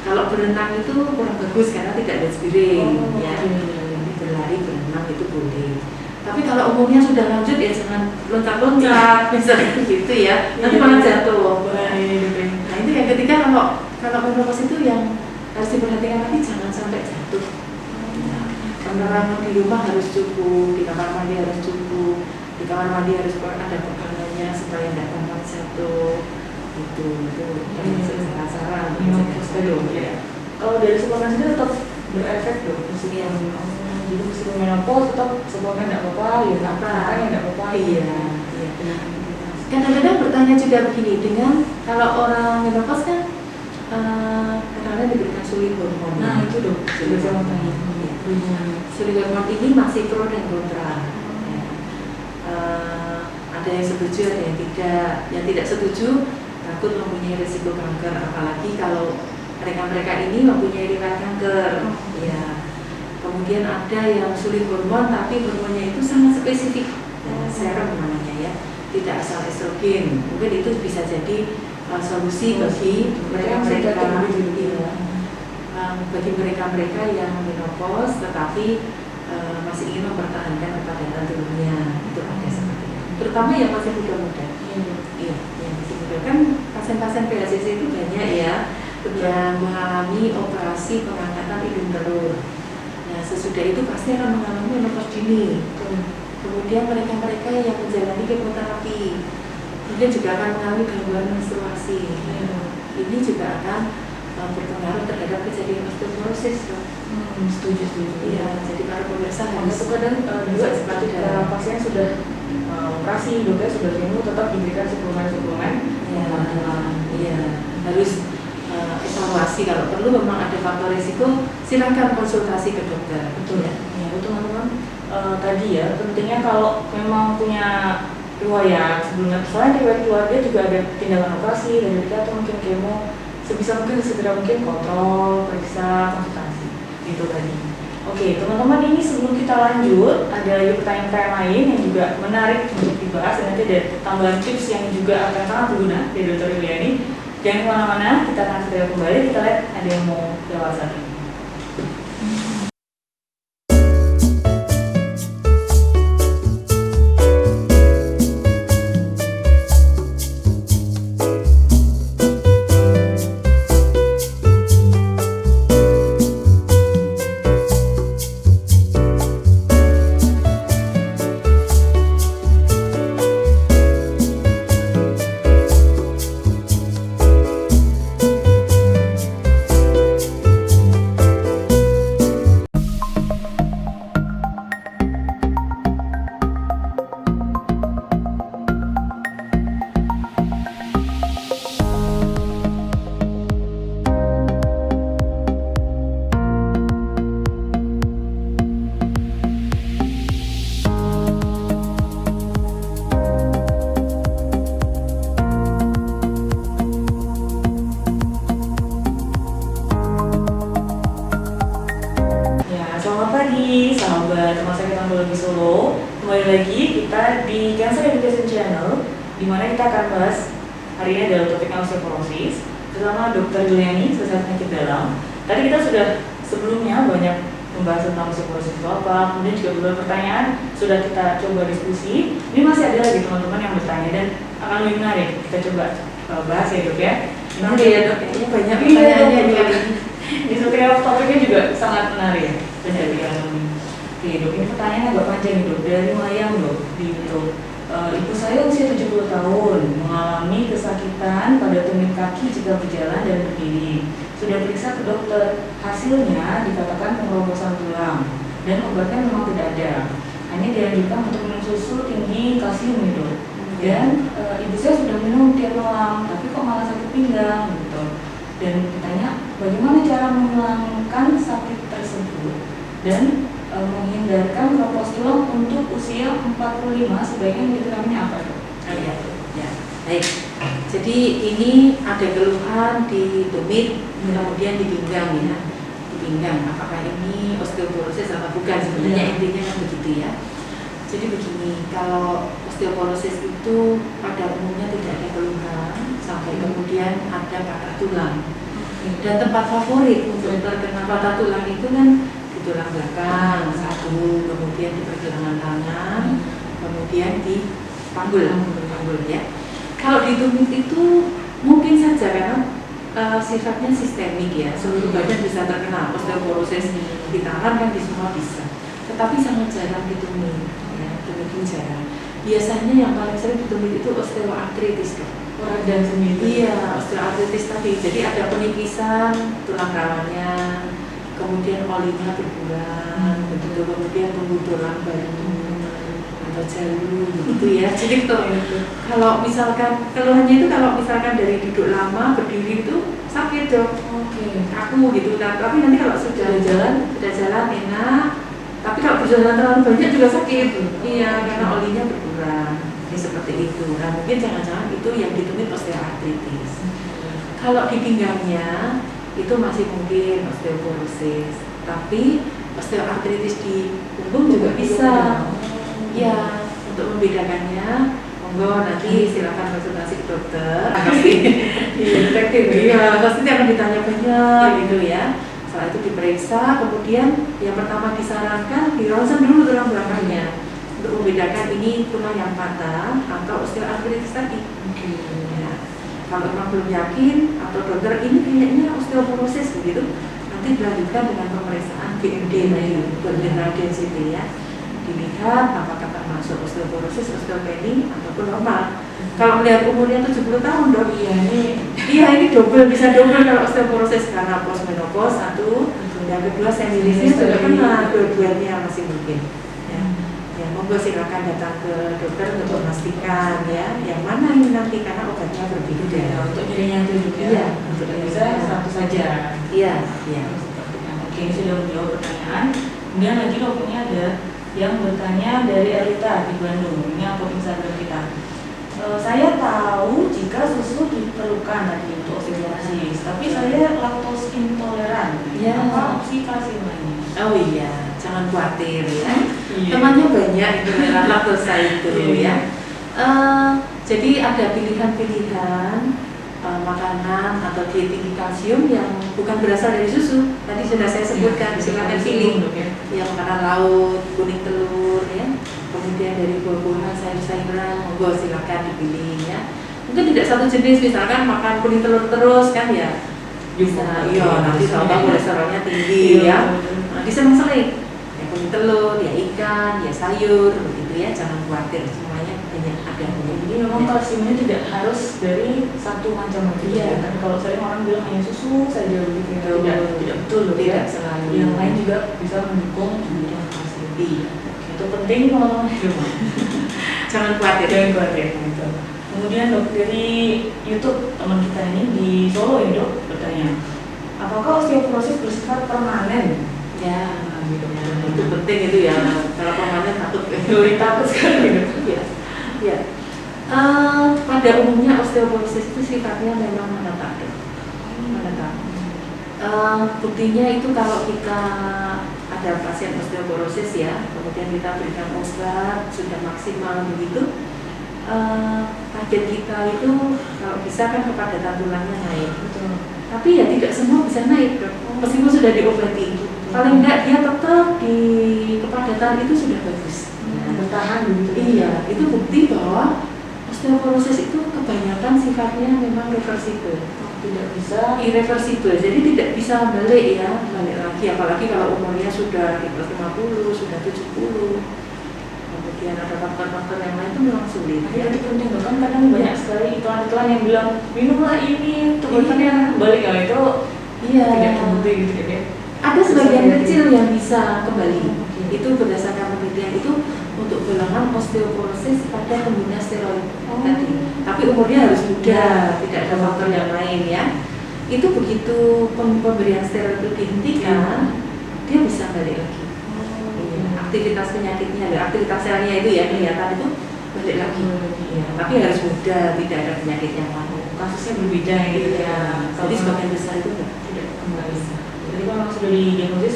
Kalau berenang itu kurang bagus karena tidak weight bearing ya. Tapi berlari, berenang itu boleh. Tapi kalau umurnya sudah lanjut ya jangan loncat-loncat misalnya gitu ya. Nanti malah jatuh. Nah itu yang ketiga kalau menopause itu yang harus diperhatikan lagi jangan sampai jatuh. Penerangan di rumah harus cukup, di kamar mandi harus cukup, di kamar mandi harus ada pegangannya supaya tidak gampang jatuh. Itu saran-saran. Kalau dari suplemen sendiri tetap berefek dok, jadi meskipun menopause tetap suplemen tidak apa-apa, ya makan tidak apa-apa. Iya. Kadang-kadang bertanya juga begini, dengan kalau orang menopause kan kadang-kadang diberikan sulit hormon. Nah itu dok, sudah saya mau tanya. Sulit hormon ini masih pro dan kontra. Ada yang setuju, ada yang tidak. Yang tidak setuju takut mempunyai risiko kanker, apalagi kalau mereka ini mempunyai riwayat kanker. Ya. Kemudian ada yang sulit hormon, tapi hormonnya itu sangat spesifik, serum namanya ya, tidak asal estrogen. Mungkin itu bisa jadi solusi bagi mereka yang menopause, tetapi masih ingin mempertahankan kepadatan tubuhnya. Itu ada seperti itu. Terutama yang masih muda-muda. Iya, yang masih muda kan pasien-pasien PHCC itu banyak ya, yang mengalami operasi pengangkatan hidung telur. Nah, sesudah itu pasti akan mengalami menopause dini. Kemudian mereka yang menjalani kemoterapi, kemudian juga akan mengalami gangguan menstruasi. Ini juga akan berpengaruh terhadap kejadian osteoporosis. Setuju. Iya, jadi para pemirsa harus kadang juga seperti pasien sudah operasi, dokter sudah sembuh, tetap diberikan suplemen. Iya, harus evaluasi kalau perlu memang ada faktor risiko, silakan konsultasi ke dokter. Betul ya, betul teman-teman. Tadi ya pentingnya kalau memang punya riwayat sebelumnya, selain riwayat keluarga juga ada tindakan operasi dan juga atau mungkin kemo, sebisa mungkin segera mungkin kontrol, periksa, konsultasi itu tadi. Oke teman-teman, ini sebelum kita lanjut ada pertanyaan-pertanyaan lain yang juga menarik untuk dibahas dan nanti ada tambahan tips yang juga akan sangat berguna dari Dr. Yuliani. Jangan kemana-mana, kita akan segera kembali, kita lihat ada yang mau jawab saat ini. Kembali lagi kita di Cancer Education Channel, di mana kita akan bahas hari ini adalah topik osteoporosis bersama Dr. Yuliani, spesialis penyakit dalam. Tadi kita sudah sebelumnya banyak membahas tentang osteoporosis itu apa, kemudian juga beberapa pertanyaan sudah kita coba diskusi. Ini masih ada lagi teman-teman yang bertanya dan akan lebih menarik. Kita coba bahas ya dok ya. Nanti ya dok, kayaknya banyak pertanyaannya kali ini. Di setiap topiknya juga sangat menarik ya. Oke dok, ini pertanyaan agak panjang nih dok, dari Mayang dok di YouTube. Ibu saya usia 70 tahun, mengalami kesakitan pada tumit kaki jika berjalan dan berdiri. Sudah periksa ke dokter, hasilnya dikatakan pengerobosan tulang. dan obatnya memang tidak ada. Hanya dianjurkan untuk minum susu tinggi kalsium gitu. Dan ibu saya sudah minum tiap malam, tapi kok malah sakit pinggang gitu. Dan ditanya bagaimana cara menghilangkan sakit tersebut dan menghindarkan keropos tulang untuk usia 45 sebaiknya vitaminnya apa dok? Ya, baik. Jadi ini ada keluhan di tumit, kemudian di pinggang ya. Di pinggang, apakah ini osteoporosis atau bukan? Sebenarnya intinya kan begitu ya. Jadi begini, kalau osteoporosis itu pada umumnya tidak ada keluhan sampai kemudian ada patah tulang. Dan tempat favorit untuk terkena patah tulang itu kan di tulang belakang satu, kemudian di pergelangan tangan, kemudian di panggul ya. Kalau di tumit itu mungkin saja karena sifatnya sistemik ya, seluruh badan bisa terkena osteoporosis, di tangan kan di semua bisa. Tetapi sangat jarang di tumit, ya, tumit itu jarang. Biasanya yang paling sering di tumit itu osteoartritis dok. Radang sendiri. Iya, osteoartritis tadi. Jadi ada penipisan tulang rawannya, kemudian olinya berkurang, begitu, kemudian tumbuh tulang baru atau jalur gitu ya. Jadi kalau misalkan keluhannya itu kalau misalkan dari duduk lama berdiri itu sakit dok. Aku gitu. Nah, tapi nanti kalau sudah jalan enak. Tapi kalau berjalan terlalu banyak juga sakit. Iya, karena olinya berkurang. Ini seperti itu. Nah, mungkin jangan-jangan itu yang ditumit osteoartritis. Kalau di pinggangnya itu masih mungkin osteoporosis. Tapi osteoartritis di punggung juga bisa. Ya, untuk membedakannya, monggo nanti silakan konsultasi ke dokter. Detektif. Iya, pasti akan ditanya banyak gitu ya. Setelah itu diperiksa, kemudian yang pertama disarankan dironsen dulu tulang belakangnya untuk membedakan ini tulang yang patah atau osteoartritis tadi. Ya. Kalau memang belum yakin atau dokter ini kayaknya osteoporosis begitu, nanti dilanjutkan dengan pemeriksaan BMD bone mineral density ya. Dilihat apakah termasuk osteoporosis, osteopenia ataupun normal. Kalau melihat umurnya 70 tahun dok, ini double, bisa double kalau osteoporosis karena postmenopause satu, yang kedua senilisnya juga kena, dua-duanya masih mungkin. Ya, monggo silakan datang ke dokter untuk memastikan ya, yang mana ini nanti karena obatnya berbeda. Untuk dirinya itu juga. Iya, untuk bisa satu saja. Iya. Oke, ini sudah menjawab pertanyaan. Kemudian lagi dok, ini ada yang bertanya dari Elita di Bandung. Ini akun Instagram kita. Saya tahu jika susu diperlukan tadi untuk osteoporosis, tapi saya laktos intoleran. Ya. Apa opsi kalsium lainnya? Oh iya, jangan khawatir ya. Iya. Temannya banyak itu laktosa itu ya. Jadi ada pilihan-pilihan makanan atau diet tinggi kalsium yang bukan berasal dari susu. Tadi sudah saya sebutkan, silakan pilih. Yang makanan laut, kuning telur ya. Kemudian dari buah-buahan, sayur-sayuran, monggo silakan dipilih ya. Mungkin tidak satu jenis, misalkan makan kuning telur terus kan ya. Bisa, iya nanti tahu kolesterolnya tinggi ya. Nah, diseling-seling. Ya kuning telur, ya ikan, ya sayur, begitu ya. Jangan khawatir, semuanya banyak ada. Jadi memang kalsiumnya tidak harus dari satu macam aja. Iya. Tapi kalau sering orang bilang hanya susu saja begitu, tidak betul loh Tidak ya. selalu. Yang lain juga bisa mendukung kebutuhan kalsium. Iya. Itu penting kalau di rumah. Jangan khawatir. Jangan khawatir. Gitu. Kemudian dok, dari YouTube teman kita ini di Solo ya dok bertanya, apakah osteoporosis bersifat permanen? Ya, gitu. itu penting itu ya. Kalau permanen takut. Takut sekali gitu. Ya. Ya. Pada umumnya osteoporosis itu sifatnya memang menetap. Buktinya itu kalau kita ada pasien osteoporosis ya, kemudian kita berikan obat sudah maksimal begitu, target kita itu kalau bisa kan kepadatan tulangnya naik. Betul. Tapi ya tidak semua bisa naik dok, meskipun sudah diobati. Paling enggak dia tetap di kepadatan itu sudah bagus. Bertahan begitu. Iya, itu bukti bahwa osteoporosis itu kebanyakan sifatnya memang reversible. Tidak bisa Irreversible, jadi tidak bisa balik ya, balik lagi. Apalagi kalau umurnya sudah di atas 50, sudah 70. Kemudian ada faktor-faktor yang lain itu memang sulit. Ya, itu penting bahkan kadang banyak sekali iklan-iklan yang bilang minumlah ini, tubuhnya balik kalau itu Iya. tidak terbukti gitu ya. Ada sebagian Bisa kecil yang bisa kembali. Oke. Itu berdasarkan penelitian itu untuk golongan osteoporosis pada pengguna steroid tadi. Tapi umurnya harus muda, tidak ada faktor yang lain ya. Itu begitu pemberian steroid itu dihentikan, dia bisa balik lagi. Aktivitas penyakitnya, aktivitas selnya itu ya kelihatan itu balik lagi. Iya. Tapi harus muda, tidak ada penyakit yang lain. Kasusnya berbeda ya gitu ya. Jadi sebagian besar itu tidak kembali. Jadi kalau sudah didiagnosis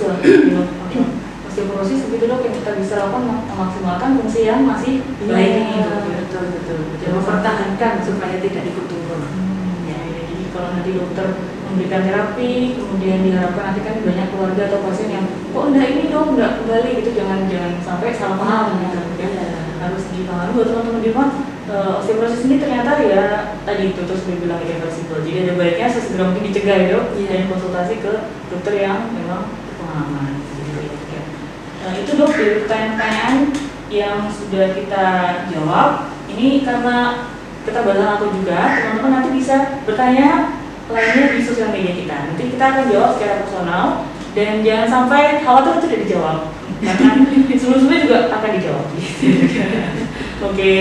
osteoporosis begitu dok, yang kita bisa lakukan memaksimalkan fungsi yang masih baik ini. Betul. Mempertahankan supaya tidak ikut turun. Jadi kalau nanti dokter memberikan terapi, kemudian diharapkan nanti kan banyak keluarga atau pasien yang kok enggak ini dong, enggak kembali gitu, jangan sampai salah paham gitu ya. Harus dipahami buat teman-teman di rumah, osteoporosis ini ternyata ya tadi itu terus dibilang irreversible. Jadi ada baiknya sesegera mungkin dicegah ya dok, dan konsultasi ke dokter yang memang berpengalaman. Itu dok dari pertanyaan-pertanyaan yang sudah kita jawab. Ini karena kita bahas aku juga, teman-teman nanti bisa bertanya lainnya di sosial media kita. Nanti kita akan jawab secara personal dan jangan sampai khawatir tidak dijawab, karena sebelum-sebelumnya juga akan dijawab. Oke,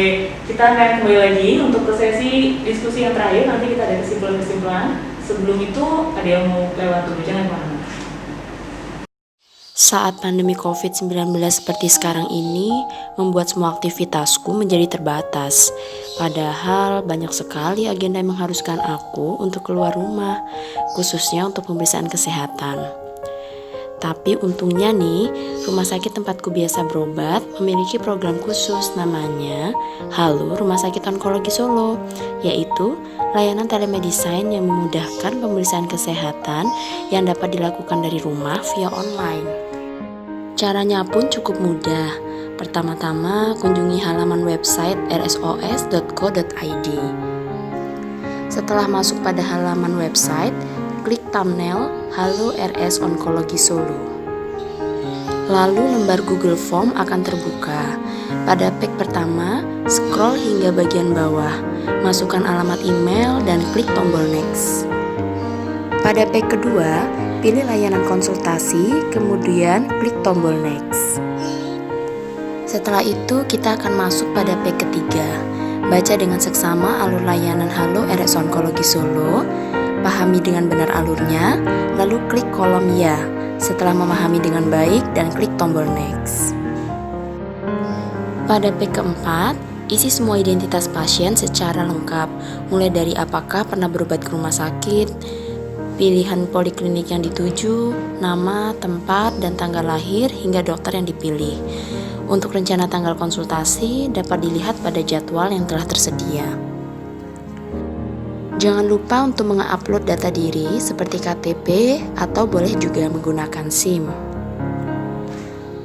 kita akan kembali lagi untuk ke sesi diskusi yang terakhir. Nanti kita ada kesimpulan-kesimpulan. Sebelum itu ada yang mau lewat dulu, jangan kemana-mana. Saat pandemi COVID-19 seperti sekarang ini membuat semua aktivitasku menjadi terbatas. Padahal banyak sekali agenda yang mengharuskan aku untuk keluar rumah, khususnya untuk pemeriksaan kesehatan. Tapi untungnya nih, rumah sakit tempatku biasa berobat memiliki program khusus namanya Halo Rumah Sakit Onkologi Solo, yaitu layanan telemedicine yang memudahkan pemeriksaan kesehatan yang dapat dilakukan dari rumah via online. Caranya pun cukup mudah. Pertama-tama kunjungi halaman website rsos.co.id. Setelah masuk pada halaman website, klik thumbnail Halo RS Onkologi Solo. Lalu lembar Google Form akan terbuka. Pada page pertama, scroll hingga bagian bawah, masukkan alamat email dan klik tombol next. Pada page kedua, pilih layanan konsultasi, kemudian klik tombol next. Setelah itu, kita akan masuk pada page ketiga. Baca dengan seksama alur layanan Halo RS Onkologi Solo, pahami dengan benar alurnya, lalu klik kolom ya. Setelah memahami dengan baik dan klik tombol next. Pada page keempat, isi semua identitas pasien secara lengkap, mulai dari apakah pernah berobat ke rumah sakit, pilihan poliklinik yang dituju, nama, tempat, dan tanggal lahir hingga dokter yang dipilih. Untuk rencana tanggal konsultasi dapat dilihat pada jadwal yang telah tersedia. Jangan lupa untuk mengupload data diri seperti KTP atau boleh juga menggunakan SIM.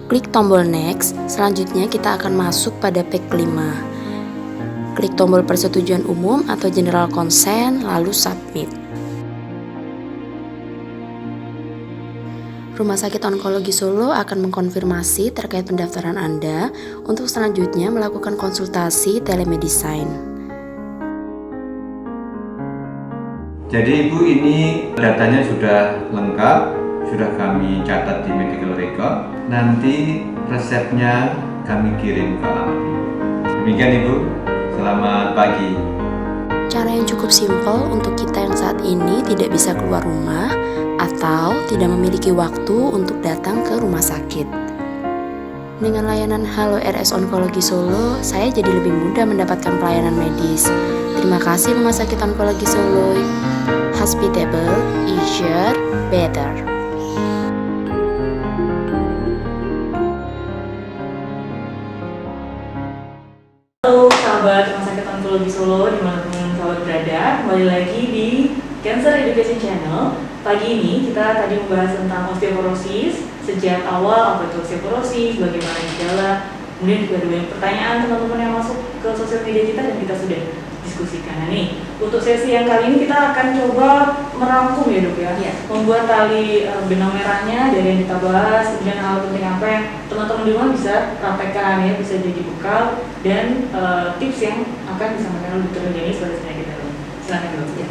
Klik tombol next, selanjutnya kita akan masuk pada page 5. Klik tombol persetujuan umum atau general consent, lalu submit. Rumah Sakit Onkologi Solo akan mengkonfirmasi terkait pendaftaran Anda untuk selanjutnya melakukan konsultasi telemedicine. Jadi Ibu, ini datanya sudah lengkap, sudah kami catat di medical record. Nanti resepnya kami kirim ke AMPI. Demikian Ibu, selamat pagi. Cara yang cukup simpel untuk kita yang saat ini tidak bisa keluar rumah atau tidak memiliki waktu untuk datang ke rumah sakit. Dengan layanan Halo RS Onkologi Solo, saya jadi lebih mudah mendapatkan pelayanan medis. Terima kasih Rumah Sakit Onkologi Solo. Hospitable, easier, better. Halo sahabat Rumah Sakit Onkologi Solo dimanapun sahabat berada, kembali lagi di Cancer Education Channel. Pagi ini kita tadi membahas tentang osteoporosis, sejak awal apa itu osteoporosis, bagaimana gejala, kemudian juga ada banyak pertanyaan teman-teman yang masuk ke sosial media kita dan kita sudah diskusikan. Nah nih, untuk sesi yang kali ini kita akan coba merangkum ya dok ya, membuat tali benang merahnya dari yang kita bahas, kemudian hal penting apa yang teman-teman di rumah bisa praktekkan ya, bisa jadi bekal dan tips yang akan disampaikan oleh Dr. Jenny sebagai penyakit. Silakan dok.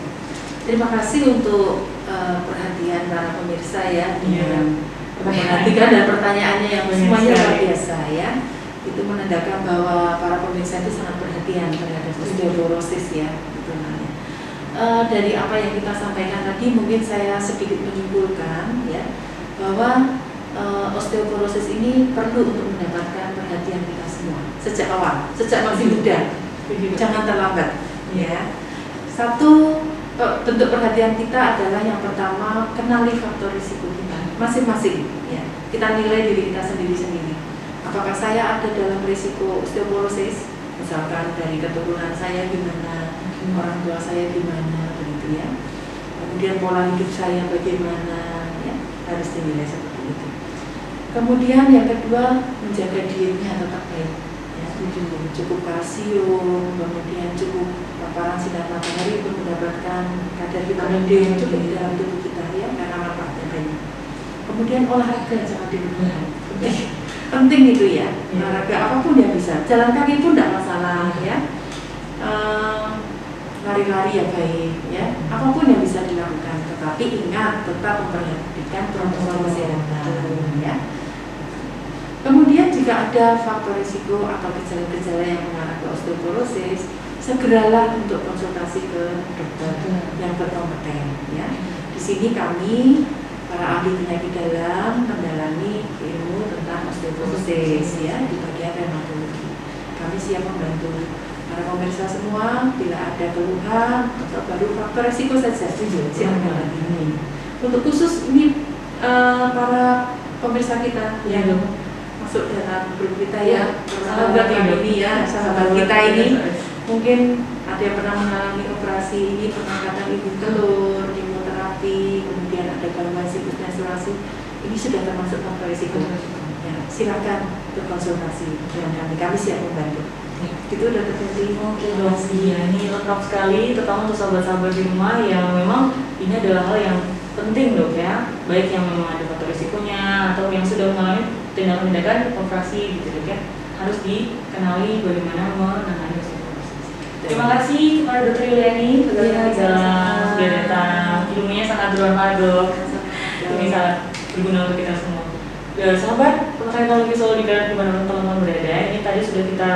Terima kasih untuk perhatian para pemirsa ya, dengan memperhatikan dan pertanyaannya yang semuanya luar biasa ya. Itu menandakan bahwa para pemirsa itu sangat perhatian terhadap osteoporosis ya. Itu namanya. Dari apa yang kita sampaikan tadi, mungkin saya sedikit menyimpulkan ya bahwa osteoporosis ini perlu untuk mendapatkan perhatian kita semua sejak awal, sejak masih muda. Jangan terlambat ya. Satu bentuk perhatian kita adalah yang pertama, kenali faktor risiko kita masing-masing ya. Kita nilai diri kita sendiri-sendiri. Apakah saya ada dalam risiko osteoporosis? Misalkan dari keturunan saya gimana, orang tua saya gimana, begitu ya. Kemudian pola hidup saya bagaimana ya, harus dinilai seperti itu. Kemudian yang kedua, menjaga dietnya tetap baik ya, cukup kalsium, kemudian cukup paparan sinar matahari untuk mendapatkan kadar vitamin D yang cukup di dalam tubuh kita ya, karena manfaatnya banyak. Kemudian olahraga jangan dilupakan, penting itu ya. Olahraga apapun yang bisa, jalan kaki pun tidak masalah ya, lari-lari ya baik ya, apapun yang bisa dilakukan. Tetapi ingat tetap memperhatikan protokol kesehatan ya. Kemudian jika ada faktor risiko atau gejala-gejala yang mengarah ke osteoporosis, segeralah untuk konsultasi ke dokter yang berkompeten ya. Di sini kami para ahli penyakit dalam mendalami ilmu tentang osteoporosis ya, di bagian reumatologi. Kami siap membantu para pemirsa semua bila ada keluhan atau baru faktor risiko saja. Silakan ini. Untuk khusus ini para pemirsa kita yang masuk dalam grup kita ya, sahabat ini ya, sahabat kita ini mungkin ada yang pernah mengalami operasi ini, pengangkatan ibu telur, kemoterapi, kemudian ada gangguan siklus menstruasi, ini sudah termasuk faktor risiko. Ya, silakan berkonsultasi dengan kami siap membantu. Itu udah terjadi. Oke dok, iya ini lengkap sekali, terutama untuk sahabat-sahabat di rumah yang memang ini adalah hal yang penting dok ya, baik yang memang ada faktor risikonya atau yang sudah mengalami tindakan operasi gitu dok ya, harus dikenali bagaimana menangani osteoporosis. Terima kasih kepada Dr. Yuliani sudah datang, ilmunya sangat bermanfaat dok, ini sangat berguna untuk kita semua. Ya, sahabat, pengetahuan Solo di mana teman-teman berada, ini tadi sudah kita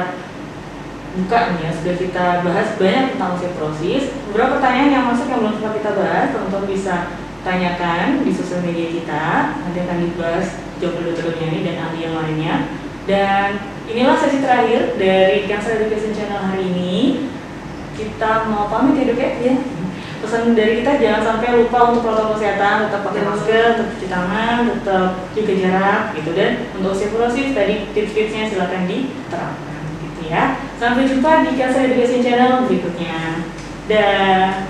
buka nih ya, sudah kita bahas banyak tentang osteoporosis. Beberapa pertanyaan yang masuk yang belum sempat kita bahas, teman-teman bisa tanyakan di sosial media kita, nanti akan dibahas jawab Dr. Yuliani dan ahli yang lainnya. Dan inilah sesi terakhir dari Cancer Education Channel hari ini. Kita mau pamit ya dok ya? Pesan dari kita, jangan sampai lupa untuk protokol kesehatan, tetap pakai masker, tetap cuci tangan, tetap jaga jarak gitu. Dan untuk osteoporosis tadi tips-tipsnya silakan diterapkan gitu ya. Sampai jumpa di Cancer Education Channel berikutnya. Dah.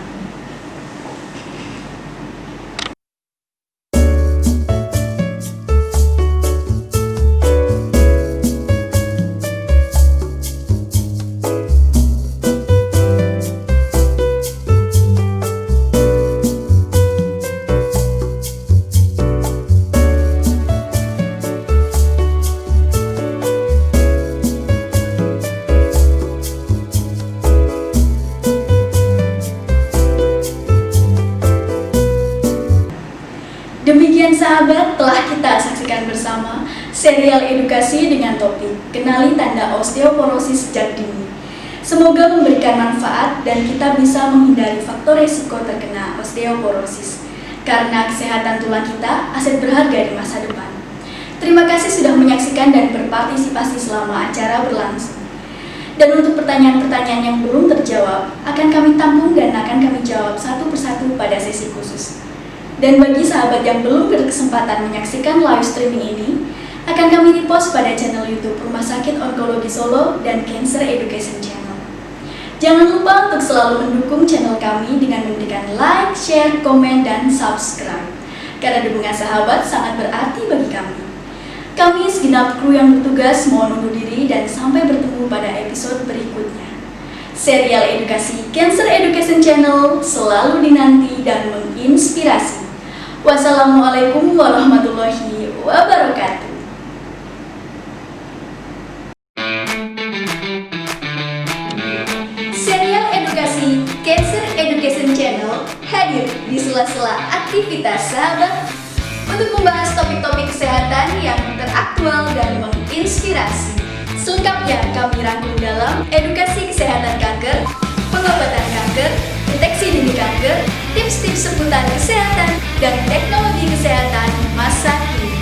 Demikian sahabat, telah kita saksikan bersama serial edukasi dengan topik Kenali Tanda Osteoporosis Sejak Dini. Semoga memberikan manfaat dan kita bisa menghindari faktor risiko terkena osteoporosis, karena kesehatan tulang kita aset berharga di masa depan. Terima kasih sudah menyaksikan dan berpartisipasi selama acara berlangsung. Dan untuk pertanyaan-pertanyaan yang belum terjawab, akan kami tampung dan akan kami jawab satu persatu pada sesi khusus. Dan bagi sahabat yang belum berkesempatan menyaksikan live streaming ini, akan kami repost pada channel YouTube Rumah Sakit Onkologi Solo dan Cancer Education Channel. Jangan lupa untuk selalu mendukung channel kami dengan memberikan like, share, komen, dan subscribe. Karena dukungan sahabat sangat berarti bagi kami. Kami segenap kru yang bertugas mohon undur diri dan sampai bertemu pada episode berikutnya. Serial edukasi Cancer Education Channel selalu dinanti dan menginspirasi. Wassalamualaikum warahmatullahi wabarakatuh. Serial edukasi Cancer Education Channel Channel hadir di sela-sela aktivitas sahabat untuk membahas topik-topik kesehatan yang teraktual dan menginspirasi. Selengkapnya kami rangkum dalam edukasi kesehatan kanker, pengobatan kanker, deteksi dini kanker, tips-tips seputar kesehatan, dan teknologi kesehatan masa kini.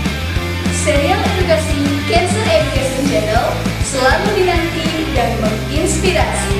Serial edukasi Cancer Education Channel selalu dinanti dan menginspirasi.